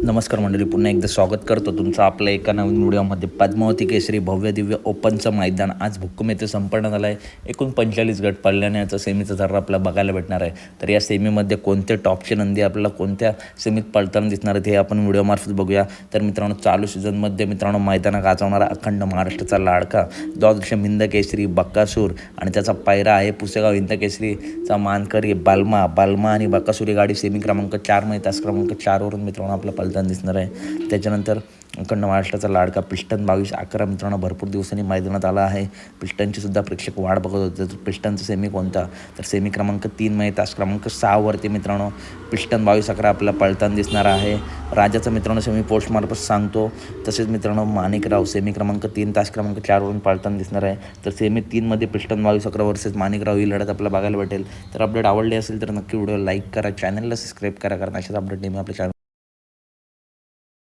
नमस्कार मंडळी, पुन्हा एकदा स्वागत करतो तुमचं आपल्या एका नवीन व्हिडिओमध्ये. पद्मावती केसरी भव्य दिव्य ओपनचं मैदान आज भुक्कम येथे संपन्न झालं आहे. एकूण 45 गट पडल्याने याचा सेमीचा जरा आपल्याला बघायला भेटणार आहे. तर या सेमीमध्ये कोणते टॉपचे नंदी आपल्याला कोणत्या सेमीत पळताना दिसणार आहेत हे आपण व्हिडिओमार्फत बघूया. तर मित्रांनो, चालू सीझनमध्ये मित्रांनो मैदानात गाजवणारा अखंड महाराष्ट्राचा लाडका द्वादश हिंद केसरी बक्कासूर आणि त्याचा पायरा आहे पुसेगाव हिंद केसरीचा मानकरी बालमा आणि बक्कासूर ही गाडी सेमी क्रमांक 4 तास क्रमांक 4वरून मित्रांनो आपला पळताना दिसणार आहे. त्याच्यानंतर अखंड महाराष्ट्राचा लाडका पिस्टन 22-11 मित्रांनो भरपूर दिवसांनी मैदानात आला आहे. पिस्टनची सुद्धा प्रेक्षक वाट बघत होते. तर पिस्टनचा सेमी कोणता, तर सेमी क्रमांक 3 तास क्रमांक 6वरती मित्रांनो पिस्टन 22-11 आपल्याला पळताना दिसणार आहे. राजाचा मित्रांनो सेमी पोस्टमार्फत सांगतो. तसेच मित्रांनो माणिकराव सेमी क्रमांक 3 तास क्रमांक 4वरून पळताना दिसणार आहे. तर सेमी 3मध्ये पिस्टन 22-11 वर्सेस माणिकराव ही लढत आपल्याला बघायला भेटेल. तर अपडेट आवडली असेल तर नक्की व्हिडिओ लाईक करा, चॅनलला सबस्क्राईब करा, कारण अशाच अपडेट नेहमी आपल्या चॅनल